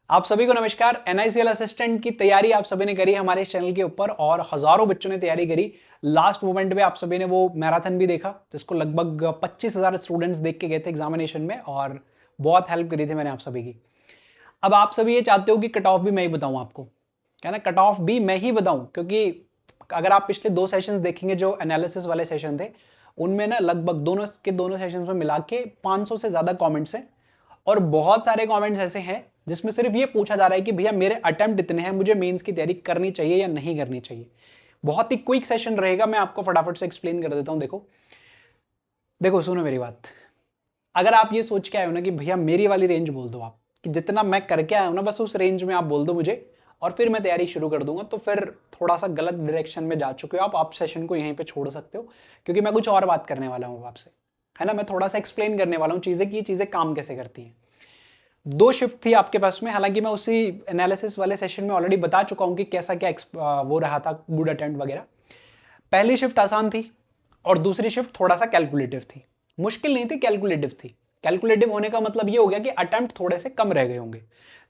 आप सभी को नमस्कार। एनआईसीएल असिस्टेंट की तैयारी आप सभी ने करी हमारे चैनल के ऊपर और हजारों बच्चों ने तैयारी करी। लास्ट मोमेंट में आप सभी ने वो मैराथन भी देखा जिसको लगभग 25,000 स्टूडेंट्स देख के गए थे एग्जामिनेशन में और बहुत हेल्प करी थी मैंने आप सभी की। अब आप सभी ये चाहते हो कि कट ऑफ भी मैं ही बताऊं आपको, क्या ना, कट ऑफ भी मैं ही बताऊं, क्योंकि अगर आप पिछले 2 सेशंस देखेंगे जो एनालिसिस वाले सेशन थे उनमें ना लगभग दोनों सेशंस में मिला के 500 से ज्यादा कमेंट्स हैं और बहुत सारे कमेंट्स ऐसे हैं जिसमें सिर्फ ये पूछा जा रहा है कि भैया मेरे अटेम्प्ट इतने हैं, मुझे मेंस की तैयारी करनी चाहिए या नहीं करनी चाहिए। बहुत ही क्विक सेशन रहेगा, मैं आपको फटाफट से एक्सप्लेन कर देता हूं। देखो देखो सुनो मेरी बात। अगर आप ये सोच के आए हो ना कि भैया मेरी वाली रेंज बोल दो, आप कि जितना मैं करके आया हूं ना बस उस रेंज में आप बोल दो मुझे और फिर मैं तैयारी शुरू कर दूंगा, तो फिर थोड़ा सा गलत डायरेक्शन में जा चुके हो आप सेशन को यहीं पे छोड़ सकते हो, क्योंकि मैं कुछ और बात करने वाला हूं आपसे, है ना। मैं थोड़ा सा एक्सप्लेन करने वाला हूं चीजें कि ये चीजें काम कैसे करती हैं। 2 शिफ्ट थी आपके पास में, हालांकि मैं उसी एनालिसिस वाले सेशन में ऑलरेडी बता चुका हूं कि कैसा क्या वो रहा था गुड अटेम्प्ट वगैरह। पहली शिफ्ट आसान थी और दूसरी शिफ्ट थोड़ा सा कैलकुलेटिव थी। मुश्किल नहीं थी, कैलकुलेटिव थी। कैलकुलेटिव होने का मतलब ये हो गया कि अटेम्प्ट थोड़े से कम रह गए होंगे।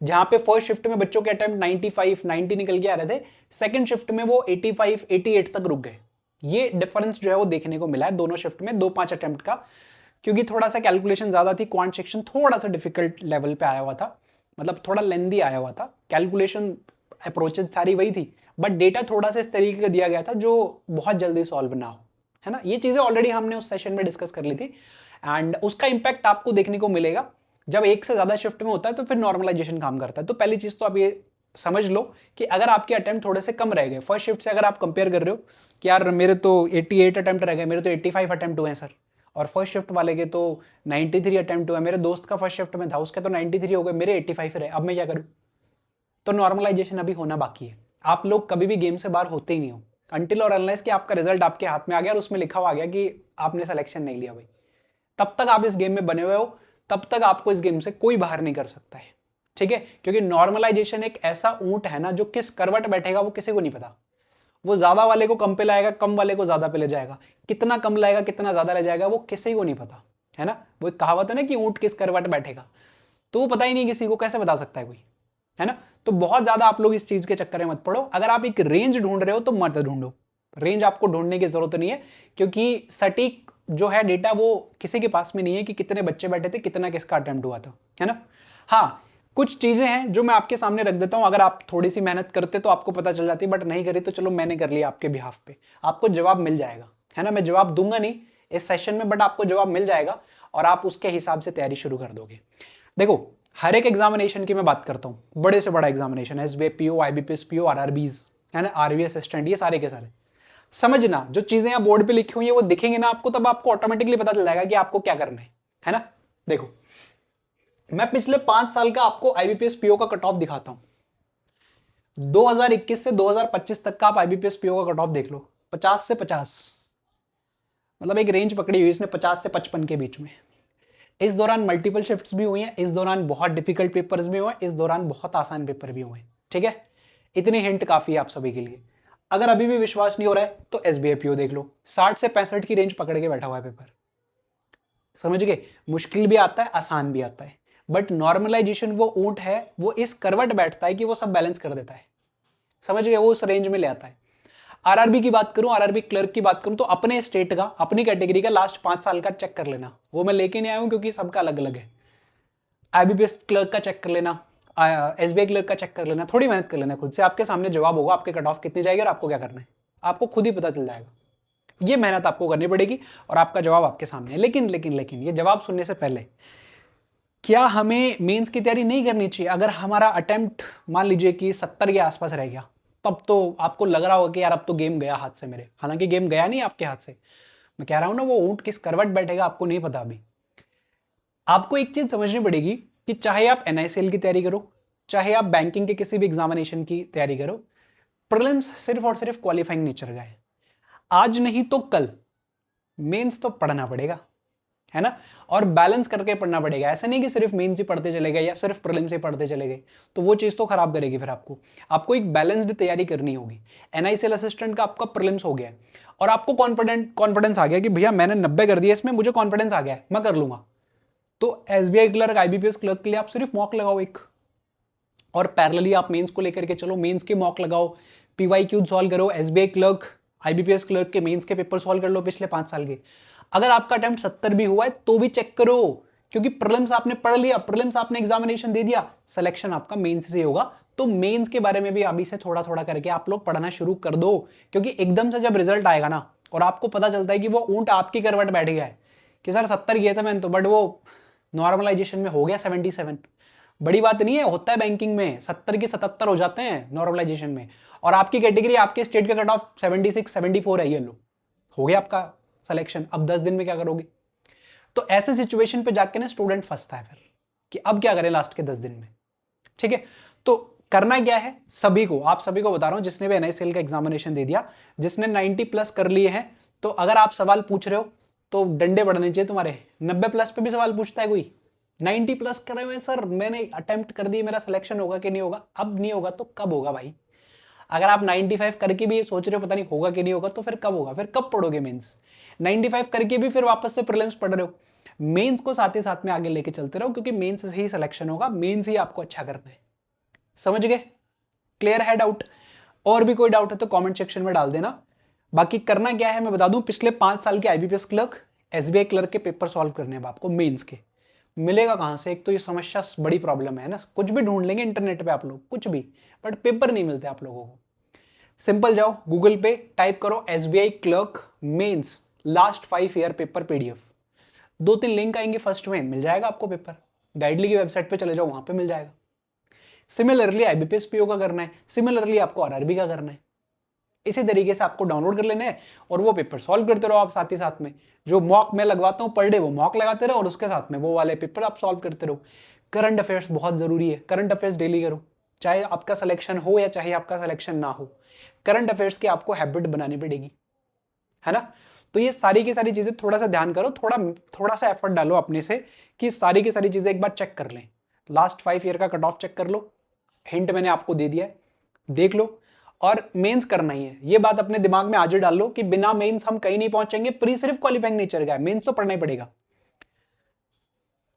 जहां पे फर्स्ट शिफ्ट में बच्चों के अटेम्प्ट 95 90 निकल के आ रहे थे, सेकंड शिफ्ट में वो 85 88 तक रुक गए। ये डिफरेंस जो है वो देखने को मिला है दोनों शिफ्ट में 2-5 अटेम्प्ट का, क्योंकि थोड़ा सा कैलकुलेशन ज्यादा थी, क्वांट सेक्शन थोड़ा सा डिफिकल्ट लेवल पे आया हुआ था, मतलब थोड़ा लेंदी आया हुआ था। कैलकुलेशन अप्रोचेज सारी वही थी, बट डेटा थोड़ा सा इस तरीके का दिया गया था जो बहुत जल्दी सॉल्व ना हो, है ना। ये चीजें ऑलरेडी हमने उस सेशन में डिस्कस कर ली थी एंड उसका इंपैक्ट आपको देखने को मिलेगा जब एक से ज्यादा शिफ्ट में होता है, तो फिर नॉर्मलाइजेशन काम करता है। तो पहली चीज तो आप ये समझ लो कि अगर आपके अटेम्प्ट थोड़े से कम रह गए फर्स्ट शिफ्ट से, अगर आप कंपेयर कर रहे हो कि यार मेरे तो 88 अटेम्प्ट रह गए, मेरे तो 85 अटेम्प्ट हुए हैं सर, और फर्स्ट शिफ्ट वाले के तो 93 अटेम्प्ट हुए, मेरे दोस्त का फर्स्ट शिफ्ट में था उसके तो 93 हो गए, मेरे 85 रहे, अब मैं क्या करूं। तो नॉर्मलाइजेशन अभी होना बाकी है। आप लोग कभी भी गेम से बाहर होते ही नहीं हो अनटिल और अनलेस कि आपका रिजल्ट आपके हाथ में आ गया और उसमें लिखा हुआ आ गया कि आपने सिलेक्शन नहीं लिया भाई। तब तक आप इस गेम में बने हुए हो, तब तक आपको इस गेम से कोई बाहर नहीं कर सकता है, ठीक है। क्योंकि नॉर्मलाइजेशन एक ऐसा ऊंट है ना जो किस करवट बैठेगा वो किसी को नहीं पता। वो ज्यादा वाले को कम पे लाएगा, कम वाले को ज्यादा पे ले जाएगा, कितना कम लाएगा कितना ज्यादा ले जाएगा वो किसी को नहीं पता, है ना। वो एक कहावत है ना कि ऊंट किस करवट बैठेगा, तो वो पता ही नहीं किसी को, कैसे बता सकता है कोई, है ना। तो बहुत ज्यादा आप लोग इस चीज के चक्कर में मत पड़ो। अगर आप एक रेंज ढूंढ रहे हो तो मत ढूंढो, रेंज आपको ढूंढने की जरूरत नहीं है, क्योंकि सटीक जो है डेटा वो किसी के पास में नहीं है कि कितने बच्चे बैठे थे, कितना किसका अटेम्प्ट हुआ था, है ना। हाँ, कुछ चीजें हैं जो मैं आपके सामने रख देता हूं, अगर आप थोड़ी सी मेहनत करते तो आपको पता चल जाती, बट नहीं करी तो चलो मैंने कर लिया आपके बिहाफ पे, आपको जवाब मिल जाएगा, है ना। मैं जवाब दूंगा नहीं इस सेशन में, बट आपको जवाब मिल जाएगा और आप उसके हिसाब से तैयारी शुरू कर दोगे। देखो, हर एक एग्जामिनेशन की मैं बात करता हूं, बड़े से बड़ा examination, SBI PO, IBPS PO, RRBs, है ना, आरवी असिस्टेंट, ये सारे के सारे समझना। जो चीजें यहाँ बोर्ड पे लिखी हुई है वो दिखेंगे ना आपको, तब आपको ऑटोमेटिकली पता चल जाएगा कि आपको क्या करना है ना। देखो, मैं पिछले 5 साल का आपको आईबीपीएस पीओ का कट ऑफ दिखाता हूं। 2021 से 2025 तक का आप आईबीपीएस पीओ का कट ऑफ देख लो, 50 से 50, मतलब एक रेंज पकड़ी हुई इसने 50 से 55 के बीच में। इस दौरान मल्टीपल शिफ्ट्स भी हुई हैं, इस दौरान बहुत डिफिकल्ट पेपर्स भी हुए, इस दौरान बहुत आसान पेपर भी हुए, ठीक है। इतनी हिंट काफी है आप सभी के लिए। अगर अभी भी विश्वास नहीं हो रहा है तो एसबीआई पीओ देख लो, 60 से 65 की रेंज पकड़ के बैठा हुआ है पेपर, समझ गए। मुश्किल भी आता है, आसान भी आता है, बट नॉर्मलाइजेशन वो ऊंट है, वो इस करवट बैठता है कि वो सब बैलेंस कर देता है, समझ गए, वो उस रेंज में ले आता है। आरआरबी की बात करूं, आरआरबी क्लर्क की बात करूं, तो अपने स्टेट का, अपनी कैटेगरी का लास्ट 5 साल का चेक कर लेना, वो मैं लेके नहीं आया हूं क्योंकि सबका अलग अलग है। आईबीपीएस क्लर्क का चेक कर लेना, एसबीआई क्लर्क का चेक कर लेना, थोड़ी मेहनत कर लेना खुद से, आपके सामने जवाब होगा, आपके कट ऑफ कितनी जाएगी और आपको क्या करना है आपको खुद ही पता चल जाएगा। ये मेहनत आपको करनी पड़ेगी और आपका जवाब आपके सामने है। लेकिन लेकिन लेकिन ये जवाब सुनने से पहले, क्या हमें मेंस की तैयारी नहीं करनी चाहिए अगर हमारा अटेम्प्ट मान लीजिए कि 70 के आसपास रह गया? तब तो आपको लग रहा होगा कि यार अब तो गेम गया हाथ से मेरे, हालांकि गेम गया नहीं आपके हाथ से, मैं कह रहा हूं ना वो ऊंट किस करवट बैठेगा आपको नहीं पता अभी। आपको एक चीज समझनी पड़ेगी कि चाहे आप एनआईसीएल की तैयारी करो, चाहे आप बैंकिंग के किसी भी एग्जामिनेशन की तैयारी करो, प्रीलिम्स सिर्फ और सिर्फ क्वालिफाइंग नेचर का है। आज नहीं तो कल मेंस तो पढ़ना पड़ेगा, है ना, और बैलेंस करके पढ़ना पड़ेगा। ऐसा नहीं कि सिर्फ मेंस ही पढ़ते चले गए या सिर्फ प्रीलिम्स ही पढ़ते चले गए, तो वो चीज तो खराब करेगी। फिर आपको आपको एक बैलेंस्ड तैयारी करनी होगी। एनआईसीएल असिस्टेंट का आपका प्रीलिम्स हो गया है और आपको कॉन्फिडेंस आ गया कि भैया मैंने 90 कर दिया इसमें, मुझे कॉन्फिडेंस आ गया है, मैं कर लूंगा। तो एसबीआई क्लर्क, आईबीपीएस क्लर्क के लिए आप सिर्फ मॉक लगाओ एक, और पैरेलली आप मेंस को लेकर के चलो, मेंस के मॉक लगाओ, पीवाईक्यू सॉल्व करो, एसबीआई क्लर्क, आईबीपीएस क्लर्क के मेंस के पेपर सॉल्व कर लो पिछले 5 साल के। अगर आपका अटेम्प्ट 70 भी हुआ है तो भी चेक करो, क्योंकि प्रीलिम्स आपने पढ़ लिया, प्रीलिम्स आपने एग्जामिनेशन दे दिया, सिलेक्शन आपका मेंस से होगा। तो मेंस के बारे में भी अभी से थोड़ा थोड़ा करके आप लोग पढ़ना शुरू कर दो, क्योंकि एकदम से जब रिजल्ट आएगा ना और आपको पता चलता है कि वो ऊंट आपकी करवट बैठ गया है कि सर 70 गए थे मैंने तो, बट वो नॉर्मलाइजेशन में हो गया 77, बड़ी बात नहीं है, होता है बैंकिंग में 70 के 77 हो जाते हैं नॉर्मलाइजेशन में, और आपकी कैटेगरी, आपके स्टेट का कट ऑफ 76 74 है, ये लो हो गया आपका सिलेक्शन। अब 10 दिन में क्या करोगे? तो ऐसे सिचुएशन पे जाके ना स्टूडेंट फंसता है फिर कि अब क्या करें लास्ट के 10 दिन में। ठीक है, तो करना क्या है सभी को, आप सभी को बता रहा हूं, जिसने भी एनआईसीएल का एग्जामिनेशन दे दिया, जिसने 90 प्लस कर लिए हैं, तो अगर आप सवाल पूछ रहे हो तो डंडे बढ़ने चाहिए तुम्हारे। 90 प्लस पे भी सवाल पूछता है कोई? 90 प्लस करे हुए सर मैंने अटेम्प्ट कर दिए, मेरा सिलेक्शन होगा कि नहीं होगा? अब नहीं होगा तो कब होगा भाई? अगर आप 95 करके भी सोच रहे हो पता नहीं होगा कि नहीं होगा, तो फिर कब होगा? फिर कब पढ़ोगे मेंस? 95 करके भी फिर वापस से प्रीलिम्स पढ़ रहे हो। मेंस को साथ ही साथ में आगे लेके चलते रहो, क्योंकि मेंस से ही सिलेक्शन होगा, मेंस ही आपको अच्छा करना है। समझ गए? क्लियर है डाउट? और भी कोई डाउट है तो कमेंट सेक्शन में डाल देना। बाकी करना क्या है मैं बता दूं, पिछले 5 साल के आईबीपीएस क्लर्क, एसबीआई क्लर्क के पेपर सॉल्व करने हैं आपको मेंस के। मिलेगा कहां से? एक तो ये समस्या बड़ी प्रॉब्लम है ना, कुछ भी ढूंढ लेंगे इंटरनेट पे आप लोग, कुछ भी, बट पेपर नहीं मिलते आप लोगों को। सिंपल जाओ गूगल पे टाइप करो SBI clerk mains last 5 year paper PDF, 2-3 link आएंगे, फर्स्ट में मिल जाएगा आपको पेपर। गाइडली की वेबसाइट पे चले जाओ, वहां पे मिल जाएगा। सिमिलरली आईबीपीएस पीओ का करना है, सिमिलरली आपको आरआरबी का करना है, इसी तरीके से आपको डाउनलोड कर लेना है और वो पेपर सॉल्व करते रहो आप साथ ही साथ में। जो मॉक मैं लगवाता हूं पर डे, वो मॉक लगाते रहो और उसके साथ में वो वाले पेपर आप सॉल्व करते रहो। करंट अफेयर्स बहुत जरूरी है, करंट अफेयर्स डेली करो, चाहे आपका सिलेक्शन हो या चाहे आपका सिलेक्शन ना हो, करंट अफेयर्स की आपको हैबिट बनानी पड़ेगी, है ना। तो ये सारी की सारी चीजें थोड़ा सा ध्यान करो, थोड़ा सा एफर्ट डालो अपने से कि सारी की सारी चीजें एक बार चेक कर लें। लास्ट 5 ईयर का कट ऑफ चेक कर लो, हिंट मैंने आपको दे दिया है, देख लो। और मेंस करना ही है, ये बात अपने दिमाग में आज ही डाल लो कि बिना मेंस हम कहीं नहीं पहुंचेंगे। प्री सिर्फ क्वालिफाइंग नहीं चल गया, मेंस तो पढ़ना ही पड़ेगा।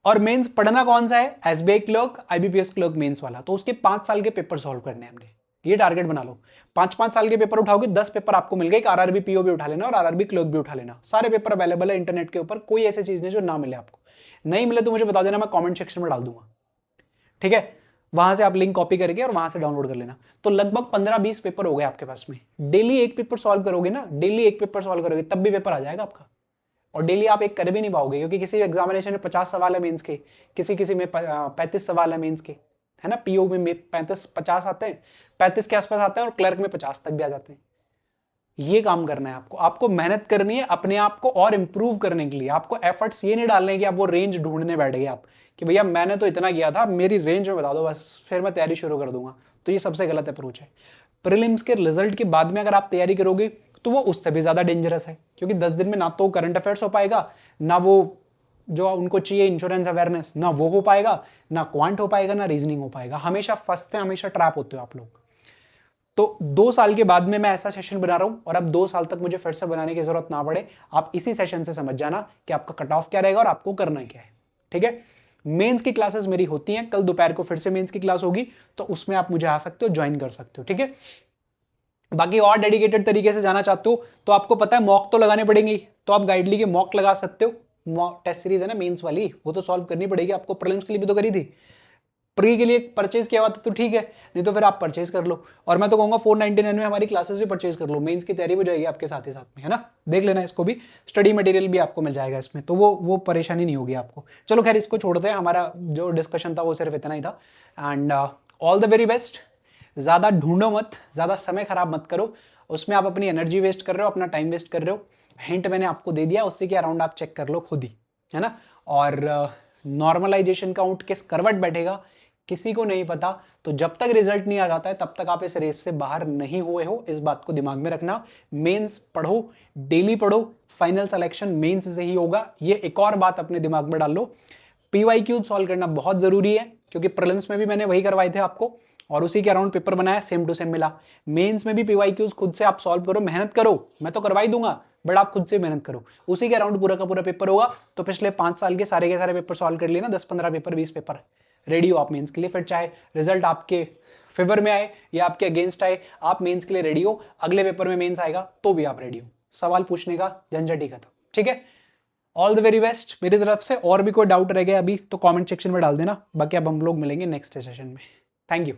और मेंस पढ़ना कौन सा है? SBI clerk, IBPS clerk mains वाला। तो उसके 5 साल के पेपर सॉल्व करने हैं हमने, ये टारगेट बना लो। 5-5 साल के पेपर उठाओगे, 10 पेपर आपको मिल गए, एक आरआरबी पीओ भी उठा लेना और आरआरबी क्लर्क भी उठा लेना। सारे पेपर अवेलेबल है इंटरनेट के ऊपर, कोई ऐसी चीज नहीं जो ना मिले आपको। नहीं मिले तो मुझे बता देना, मैं कॉमेंट सेक्शन में डाल दूंगा, ठीक है। वहां से आप लिंक कॉपी करके और वहां से डाउनलोड कर लेना। तो लगभग 15-20 पेपर हो गए आपके पास में। डेली एक पेपर सॉल्व करोगे ना, डेली एक पेपर सॉल्व करोगे तब भी पेपर आ जाएगा आपका। और डेली आप एक कर भी नहीं पाओगे, क्योंकि किसी एग्जामिनेशन में 50 सवाल है मेंस के, किसी में 35 सवाल है मेंस के, है ना। पीओ में 35-50 आते हैं, 35 के आसपास आते हैं और क्लर्क में 50 तक भी आ जाते हैं। ये काम करना है आपको मेहनत करनी है अपने आप को और इंप्रूव करने के लिए। आपको एफर्ट्स ये नहीं डालने कि आप वो रेंज ढूंढने बैठ गए आप कि भैया मैंने तो इतना किया था, मेरी रेंज में बता दो बस, फिर मैं तैयारी शुरू कर दूंगा। तो ये सबसे गलत अप्रोच है। प्रीलिम्स के रिजल्ट के बाद में अगर आप तैयारी करोगे तो वो उससे भी ज्यादा डेंजरस है, क्योंकि 10 दिन में ना तो करंट अफेयर्स हो पाएगा, ना वो जो उनको चाहिए इंश्योरेंस अवेयरनेस, ना वो हो पाएगा, ना क्वांट हो पाएगा, ना रीजनिंग हो पाएगा। हमेशा फंसते हैं, हमेशा ट्रैप होते हो आप लोग। तो 2 साल के बाद में मैं ऐसा सेशन बना रहा हूं और अब 2 साल तक मुझे फिर से बनाने की जरूरत ना पड़े। आप इसी सेशन से समझ जाना कि आपका कट ऑफ क्या रहेगा और आपको करना क्या है, ठीक है। मेंस की क्लासेस मेरी होती हैं, कल दोपहर को फिर से मेंस की क्लास होगी, तो उसमें आप मुझे आ सकते हो, ज्वाइन कर सकते हो, ठीक है। बाकी और डेडिकेटेड तरीके से जाना चाहते हो तो आपको पता है मॉक तो लगाने पड़ेंगे, तो आप गाइडली के मॉक लगा सकते हो। मॉक टेस्ट सीरीज है ना मेंस वाली, वो तो सॉल्व करनी पड़ेगी आपको, प्रीलिम्स के लिए भी तो करी थी। प्री के लिए परचेज किया हुआ था तो ठीक है, नहीं तो फिर आप परचेज कर लो। और मैं तो कहूंगा 499 में हमारी क्लासेस भी परचेज कर लो, मेंस की तैयारी हो जाएगी आपके साथ ही साथ में, है ना। देख लेना इसको भी, स्टडी मटेरियल भी आपको मिल जाएगा इसमें, तो वो परेशानी नहीं होगी आपको। चलो खैर इसको छोड़ते हैं, हमारा जो डिस्कशन था वो सिर्फ इतना ही था। And all the very best. ज़्यादा ढूंढो मत, ज़्यादा समय खराब मत करो, उसमें आप अपनी एनर्जी वेस्ट कर रहे हो, अपना टाइम वेस्ट कर रहे हो। हिंट मैंने आपको दे दिया, उससे के अराउंड आप चेक कर लो खुद ही, है ना। और नॉर्मलाइजेशन काउंट किस करवट बैठेगा किसी को नहीं पता, तो जब तक रिजल्ट नहीं आ जाता है तब तक आप इस रेस से बाहर नहीं हुए हो, इस बात को दिमाग में रखना। मेंस पढ़ो, डेली पढ़ो, फाइनल सिलेक्शन मेंस से ही होगा, ये एक और बात अपने दिमाग में डाल लो। पीवाईक्यू सॉल्व करना बहुत जरूरी है, क्योंकि प्रीलिम्स में भी मैंने वही करवाए थे आपको और उसी के अराउंड पेपर बनाया, सेम टू सेम मिला। मेंस में भी पीवाईक्यूज खुद से आप सॉल्व करो, मेहनत करो, मैं तो करवा ही दूंगा, बट आप खुद से मेहनत करो, उसी के अराउंड पूरा का पूरा पेपर होगा। तो पिछले 5 साल के सारे पेपर सॉल्व कर लिए ना, 10-15 पेपर, 20 पेपर, रेडी हो आप मेंस के लिए। फिर चाहे रिजल्ट आपके फेवर में आए या आपके अगेंस्ट आए, आप मेंस के लिए रेडी हो। अगले पेपर में मेंस आएगा तो भी आप रेडी हो, सवाल पूछने का झंझट ही खत्म। ठीक है, ऑल द वेरी बेस्ट मेरी तरफ से। और भी कोई डाउट रह गया अभी तो कमेंट सेक्शन में डाल देना, बाकी अब हम लोग मिलेंगे नेक्स्ट सेशन में। Thank you.